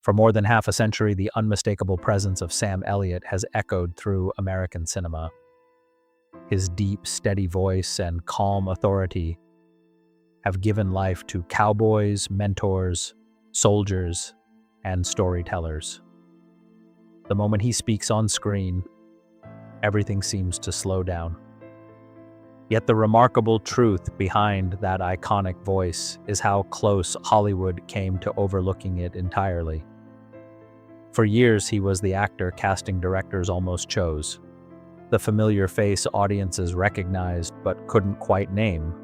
For more than half a century, the unmistakable presence of Sam Elliott has echoed through American cinema. His deep, steady voice and calm authority have given life to cowboys, mentors, soldiers, and storytellers. The moment he speaks on screen, everything seems to slow down. Yet the remarkable truth behind that iconic voice is how close Hollywood came to overlooking it entirely. For years, he was the actor casting directors almost chose, the familiar face audiences recognized but couldn't quite name.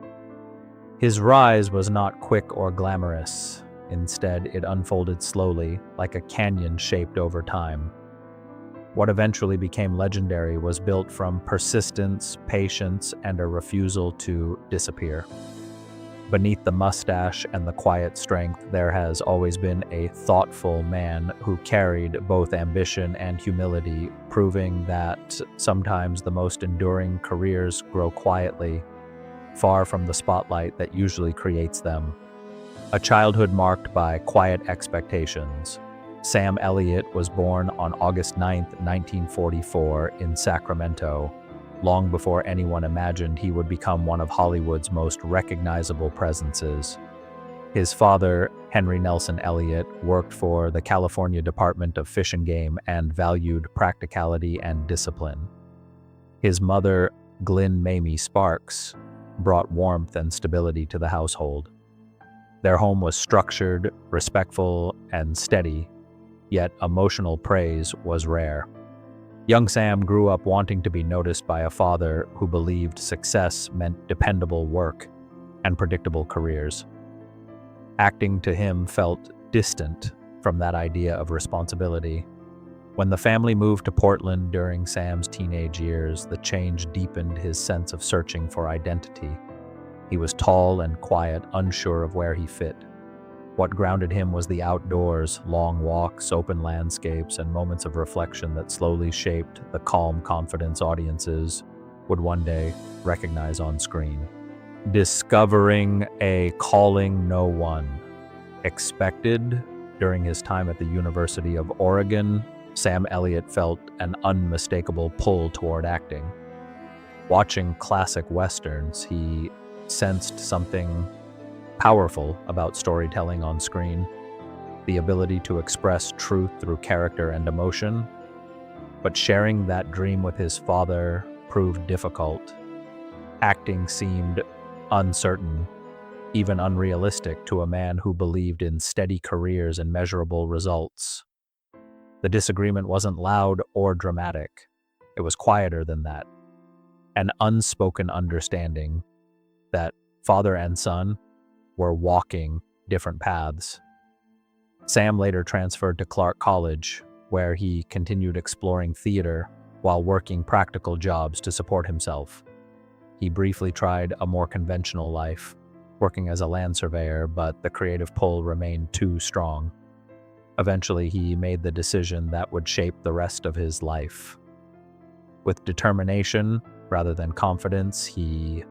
His rise was not quick or glamorous. Instead, it unfolded slowly, like a canyon shaped over time. What eventually became legendary was built from persistence, patience, and a refusal to disappear. Beneath the mustache and the quiet strength, there has always been a thoughtful man who carried both ambition and humility, proving that sometimes the most enduring careers grow quietly, far from the spotlight that usually creates them. A childhood marked by quiet expectations. Sam Elliott was born on August 9, 1944, in Sacramento, long before anyone imagined he would become one of Hollywood's most recognizable presences. His father, Henry Nelson Elliott, worked for the California Department of Fish and Game and valued practicality and discipline. His mother, Glynn Mamie Sparks, brought warmth and stability to the household. Their home was structured, respectful, and steady, yet emotional praise was rare. Young Sam grew up wanting to be noticed by a father who believed success meant dependable work and predictable careers. Acting to him felt distant from that idea of responsibility. When the family moved to Portland during Sam's teenage years, the change deepened his sense of searching for identity. He was tall and quiet, unsure of where he fit. What grounded him was the outdoors, long walks, open landscapes, and moments of reflection that slowly shaped the calm confidence audiences would one day recognize on screen. Discovering a calling no one expected during his time at the University of Oregon, Sam Elliott felt an unmistakable pull toward acting. Watching classic westerns, he sensed something powerful about storytelling on screen, the ability to express truth through character and emotion. But sharing that dream with his father proved difficult. Acting seemed uncertain, even unrealistic to a man who believed in steady careers and measurable results. The disagreement wasn't loud or dramatic. It was quieter than that. An unspoken understanding that father and son were walking different paths. Sam later transferred to Clark College, where he continued exploring theater while working practical jobs to support himself. He briefly tried a more conventional life, working as a land surveyor, but the creative pull remained too strong. Eventually, he made the decision that would shape the rest of his life. With determination rather than confidence, he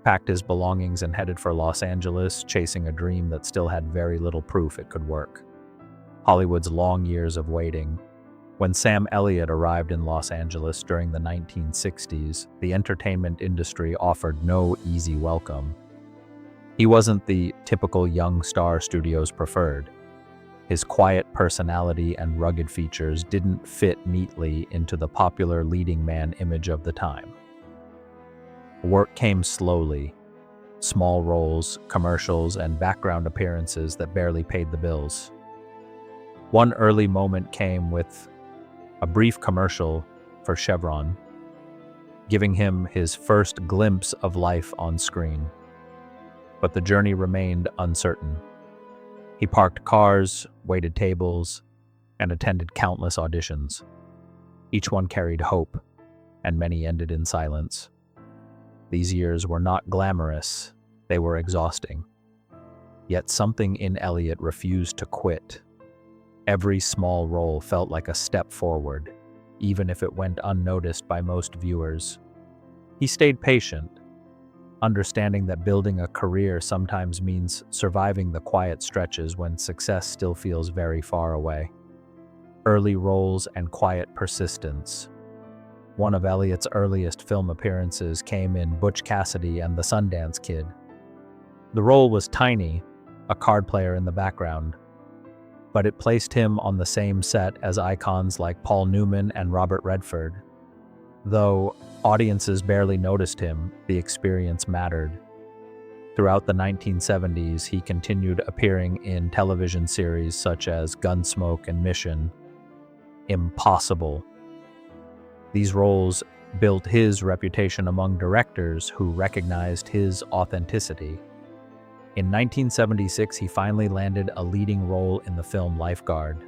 packed his belongings and headed for Los Angeles, chasing a dream that still had very little proof it could work. Hollywood's long years of waiting. When Sam Elliott arrived in Los Angeles during the 1960s, the entertainment industry offered no easy welcome. He wasn't the typical young star studios preferred. His quiet personality and rugged features didn't fit neatly into the popular leading man image of the time. Work came slowly, small roles, commercials, and background appearances that barely paid the bills. One early moment came with a brief commercial for Chevron, giving him his first glimpse of life on screen. But the journey remained uncertain. He parked cars, waited tables, and attended countless auditions. Each one carried hope, and many ended in silence. These years were not glamorous, they were exhausting. Yet something in Elliott refused to quit. Every small role felt like a step forward, even if it went unnoticed by most viewers. He stayed patient, understanding that building a career sometimes means surviving the quiet stretches when success still feels very far away. Early roles and quiet persistence. One of Elliott's earliest film appearances came in Butch Cassidy and the Sundance Kid. The role was tiny, a card player in the background, but it placed him on the same set as icons like Paul Newman and Robert Redford. Though audiences barely noticed him, the experience mattered. Throughout the 1970s, he continued appearing in television series such as Gunsmoke and Mission Impossible. These roles built his reputation among directors who recognized his authenticity. In 1976, he finally landed a leading role in the film Lifeguard.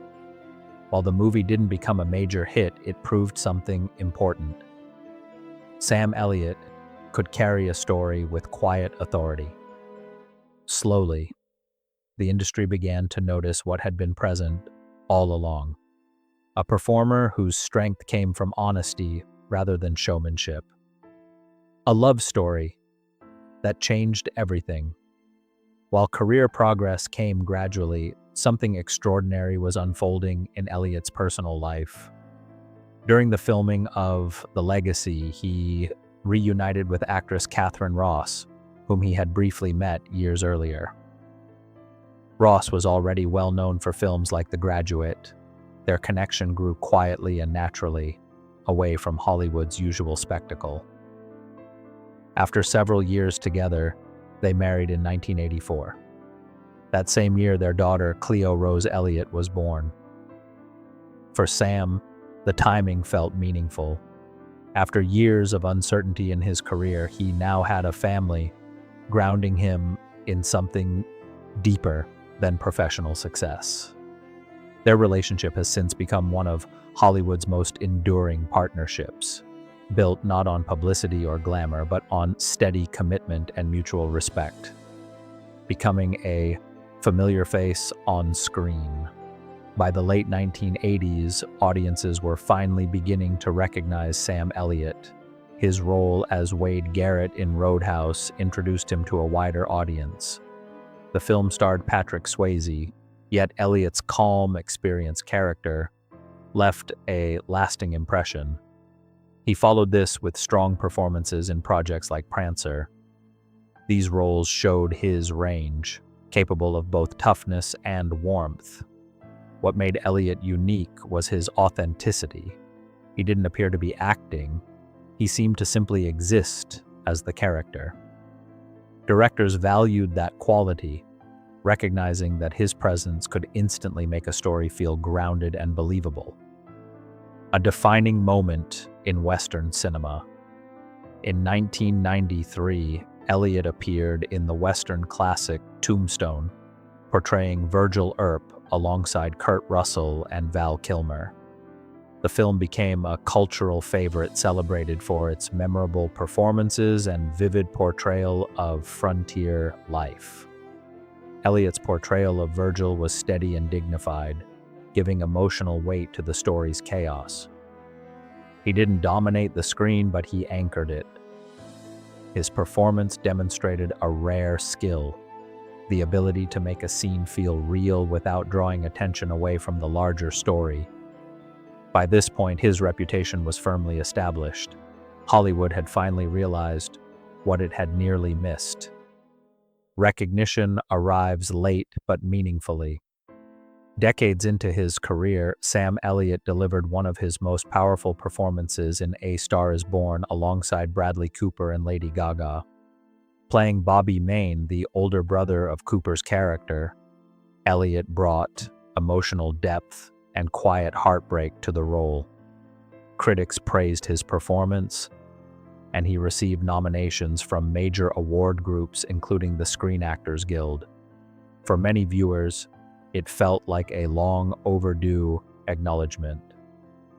While the movie didn't become a major hit, it proved something important. Sam Elliott could carry a story with quiet authority. Slowly, the industry began to notice what had been present all along. A performer whose strength came from honesty rather than showmanship. A love story that changed everything. While career progress came gradually, something extraordinary was unfolding in Elliott's personal life. During the filming of The Legacy, he reunited with actress Catherine Ross, whom he had briefly met years earlier. Ross was already well known for films like The Graduate. Their connection grew quietly and naturally, away from Hollywood's usual spectacle. After several years together, they married in 1984. That same year, their daughter, Cleo Rose Elliott, was born. For Sam, the timing felt meaningful. After years of uncertainty in his career, he now had a family, grounding him in something deeper than professional success. Their relationship has since become one of Hollywood's most enduring partnerships, built not on publicity or glamour, but on steady commitment and mutual respect, becoming a familiar face on screen. By the late 1980s, audiences were finally beginning to recognize Sam Elliott. His role as Wade Garrett in Roadhouse introduced him to a wider audience. The film starred Patrick Swayze, yet Elliott's calm, experienced character left a lasting impression. He followed this with strong performances in projects like Prancer. These roles showed his range, capable of both toughness and warmth. What made Elliott unique was his authenticity. He didn't appear to be acting. He seemed to simply exist as the character. Directors valued that quality, recognizing that his presence could instantly make a story feel grounded and believable. A defining moment in Western cinema. In 1993, Elliott appeared in the Western classic Tombstone, portraying Virgil Earp alongside Kurt Russell and Val Kilmer. The film became a cultural favorite, celebrated for its memorable performances and vivid portrayal of frontier life. Elliott's portrayal of Virgil was steady and dignified, giving emotional weight to the story's chaos. He didn't dominate the screen, but he anchored it. His performance demonstrated a rare skill, the ability to make a scene feel real without drawing attention away from the larger story. By this point, his reputation was firmly established. Hollywood had finally realized what it had nearly missed. Recognition arrives late but meaningfully. Decades into his career, Sam Elliott delivered one of his most powerful performances in A Star is Born alongside Bradley Cooper and Lady Gaga. Playing Bobby Maine, the older brother of Cooper's character, Elliott brought emotional depth and quiet heartbreak to the role. Critics praised his performance, and he received nominations from major award groups, including the Screen Actors Guild. For many viewers, it felt like a long overdue acknowledgment.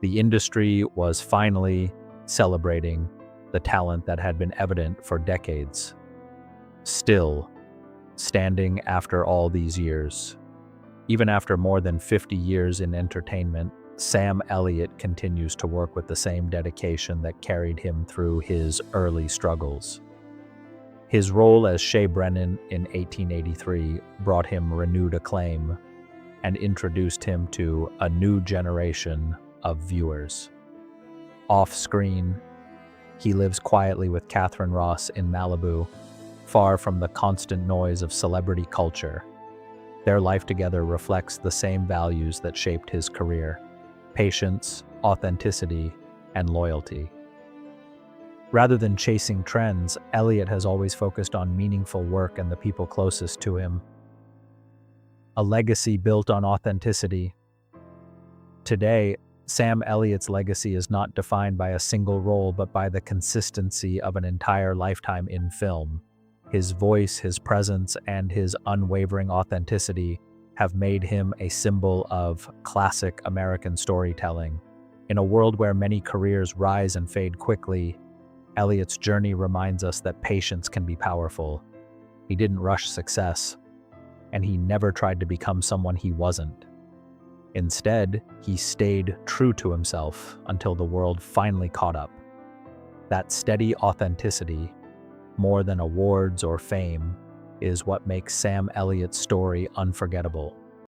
The industry was finally celebrating the talent that had been evident for decades. Still, standing after all these years, even after more than 50 years in entertainment, Sam Elliott continues to work with the same dedication that carried him through his early struggles. His role as Shea Brennan in 1883 brought him renewed acclaim and introduced him to a new generation of viewers. Off-screen, he lives quietly with Catherine Ross in Malibu, far from the constant noise of celebrity culture. Their life together reflects the same values that shaped his career: patience, authenticity, and loyalty. Rather than chasing trends, Elliott has always focused on meaningful work and the people closest to him. A legacy built on authenticity. Today, Sam Elliott's legacy is not defined by a single role but by the consistency of an entire lifetime in film. His voice, his presence, and his unwavering authenticity have made him a symbol of classic American storytelling. In a world where many careers rise and fade quickly, Elliott's journey reminds us that patience can be powerful. He didn't rush success, and he never tried to become someone he wasn't. Instead, he stayed true to himself until the world finally caught up. That steady authenticity, more than awards or fame, is what makes Sam Elliott's story unforgettable.